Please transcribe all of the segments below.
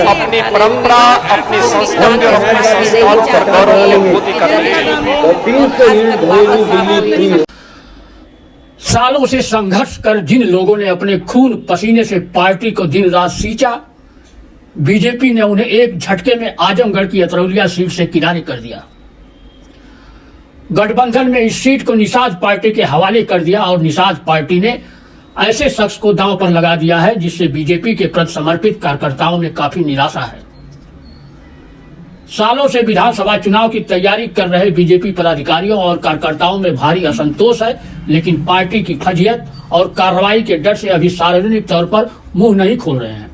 अपनी परंपरा, अपनी संस्कृति और अपने संस्कारों पर गौरव की अनुभूति करनी चाहिए। सालों से संघर्ष कर जिन लोगों ने अपने खून पसीने से पार्टी को दिन रात सींचा, बीजेपी ने उन्हें एक झटके में आजमगढ़ की अतरौलिया सीट से किनारे कर दिया। गठबंधन में इस सीट को निषाद पार्टी के हवाले कर दिया और निषाद पार्टी ने ऐसे शख्स को दांव पर लगा दिया है जिससे बीजेपी के प्रति समर्पित कार्यकर्ताओं में काफी निराशा है। सालों से विधानसभा चुनाव की तैयारी कर रहे बीजेपी पदाधिकारियों और कार्यकर्ताओं में भारी असंतोष है, लेकिन पार्टी की फजीयत और कार्रवाई के डर से अभी सार्वजनिक तौर पर मुंह नहीं खोल रहे हैं।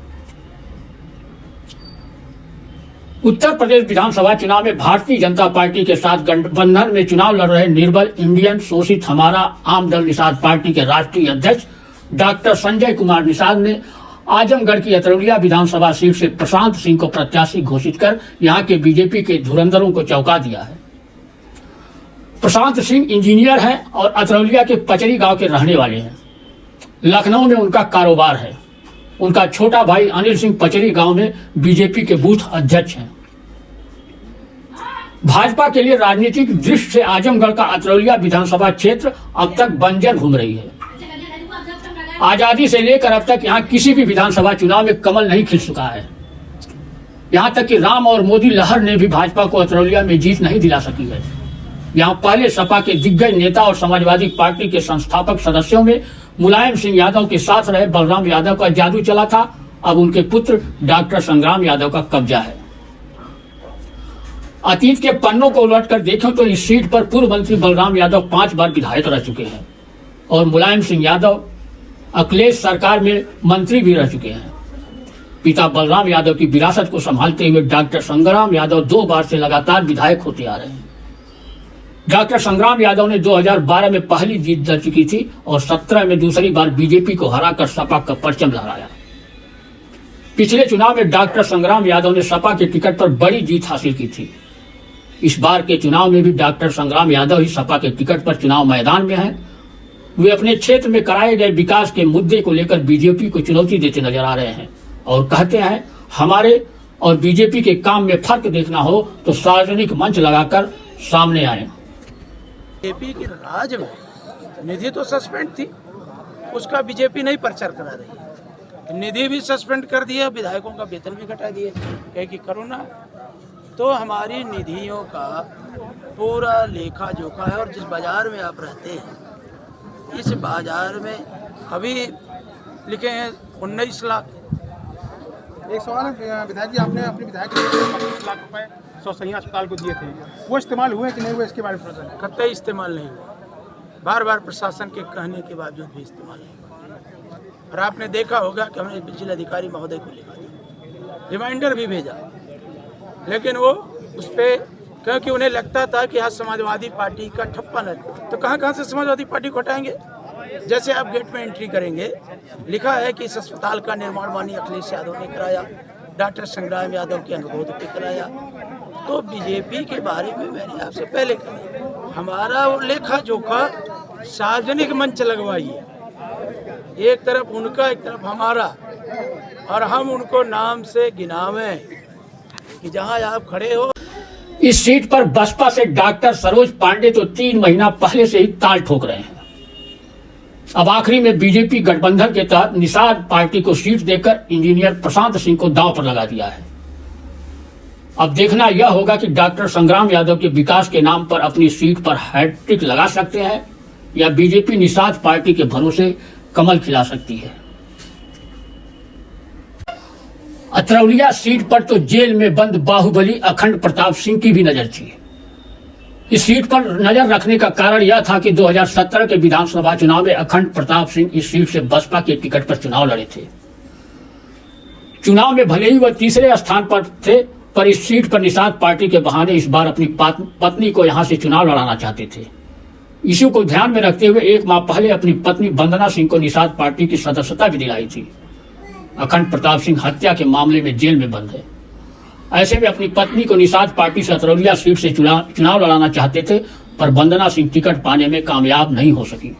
उत्तर प्रदेश विधानसभा चुनाव में भारतीय जनता पार्टी के साथ गठबंधन में चुनाव लड़ रहे निर्बल इंडियन शोषित हमारा आम दल निषाद पार्टी के राष्ट्रीय अध्यक्ष डॉक्टर संजय कुमार निषाद ने आजमगढ़ की अतरौलिया विधानसभा सीट से प्रशांत सिंह को प्रत्याशी घोषित कर यहां के बीजेपी के धुरंधरों को चौंका दिया है। प्रशांत सिंह इंजीनियर हैं और अतरौलिया के पचरी गांव के रहने वाले हैं। लखनऊ में उनका कारोबार है। उनका छोटा भाई अनिल सिंह पचरी गांव में बीजेपी के बूथ अध्यक्ष हैं। भाजपा के लिए राजनीतिक दृष्टि से आजमगढ़ का अतरौलिया विधानसभा क्षेत्र अब तक बंजर घूम रही है। आजादी से लेकर अब तक यहाँ किसी भी विधानसभा चुनाव में कमल नहीं खिल चुका है। यहाँ तक कि राम और मोदी लहर ने भी भाजपा को अतरौलिया में जीत नहीं दिला सकी है। यहाँ पहले सपा के दिग्गज नेता और समाजवादी पार्टी के संस्थापक सदस्यों में मुलायम सिंह यादव के साथ रहे बलराम यादव का जादू चला था। अब उनके पुत्र डॉक्टर संग्राम यादव का कब्जा है। अतीत के पन्नों को उलटकर देखें तो इस सीट पर पूर्व मंत्री बलराम यादव 5 बार विधायक रह चुके हैं और मुलायम सिंह यादव अखिलेश सरकार में मंत्री भी रह चुके हैं। पिता बलराम यादव की विरासत को संभालते हुए डॉक्टर संग्राम यादव 2 बार से लगातार विधायक होते आ रहे हैं। डॉक्टर संग्राम यादव ने 2012 में पहली जीत दर्ज की थी और 17 में दूसरी बार बीजेपी को हराकर सपा का परचम लहराया। पिछले चुनाव में डॉक्टर संग्राम यादव ने सपा के टिकट पर बड़ी जीत हासिल की थी। इस बार के चुनाव में भी डॉक्टर संग्राम यादव ही सपा के टिकट पर चुनाव मैदान में हैं। वे अपने क्षेत्र में कराए गए विकास के मुद्दे को लेकर बीजेपी को चुनौती देते नजर आ रहे हैं और कहते हैं हमारे और बीजेपी के काम में फर्क देखना हो तो सार्वजनिक मंच लगाकर सामने आए। बीजेपी के राज में निधि तो सस्पेंड थी, उसका बीजेपी नहीं प्रचार करा रही है। निधि भी सस्पेंड कर दिया, विधायकों का वेतन भी घटा दिए कि कोरोना। तो हमारी निधियों का पूरा लेखा जोखा है और जिस बाजार में आप रहते हैं इस बाजार में अभी लिखे हैं 19 लाख। एक सवाल है विधायक जी, आपने अपने विधायक के लिए 25 लाख रुपए सौसैया अस्पताल को दिए थे, वो इस्तेमाल हुए कि नहीं हुए इसके बारे में? कतई इस्तेमाल नहीं हुआ। बार बार प्रशासन के कहने के बावजूद भी इस्तेमाल नहीं हुआ। और आपने देखा होगा कि हमने जिलाधिकारी महोदय को लिखा, रिमाइंडर भी भेजा, लेकिन वो उस पर क्योंकि उन्हें लगता था कि आज समाजवादी पार्टी का ठप्पन है। तो कहाँ से समाजवादी पार्टी को हटाएंगे? जैसे आप गेट में एंट्री करेंगे लिखा है कि इस अस्पताल का निर्माण माननीय अखिलेश यादव ने कराया, डॉक्टर संग्राम यादव के अनुरोध पे कराया। तो बीजेपी के बारे में मैंने आपसे पहले कहा, हमारा वो लेखा जोखा सार्वजनिक मंच लगवाइए। एक तरफ उनका, एक तरफ हमारा, और हम उनको नाम से गिनावें कि जहाँ आप खड़े हो। इस सीट पर बसपा से डॉक्टर सरोज पांडे तो 3 महीना पहले से ही ताल ठोक रहे हैं। अब आखिरी में बीजेपी गठबंधन के तहत निषाद पार्टी को सीट देकर इंजीनियर प्रशांत सिंह को दांव पर लगा दिया है। अब देखना यह होगा कि डॉक्टर संग्राम यादव के विकास के नाम पर अपनी सीट पर हैट्रिक लगा सकते हैं या बीजेपी निषाद पार्टी के भरोसे कमल खिला सकती है। अतरौलिया सीट पर तो जेल में बंद बाहुबली अखंड प्रताप सिंह की भी नजर थी। इस सीट पर नजर रखने का कारण यह था कि 2017 के विधानसभा चुनाव में अखंड प्रताप सिंह इस सीट से बसपा के टिकट पर चुनाव लड़े थे। चुनाव में भले ही वह तीसरे स्थान पर थे, पर इस सीट पर निषाद पार्टी के बहाने इस बार अपनी पत्नी को यहां से चुनाव लड़ाना चाहते थे। इसी को ध्यान में रखते हुए 1 माह पहले अपनी पत्नी वंदना सिंह को निषाद पार्टी की सदस्यता भी दिलाई थी। अखंड प्रताप सिंह हत्या के मामले में जेल में बंद है। ऐसे में अपनी पत्नी को निषाद पार्टी से अतरौलिया सीट से चुनाव लड़ाना चाहते थे, पर वंदना सिंह टिकट पाने में कामयाब नहीं हो सकी।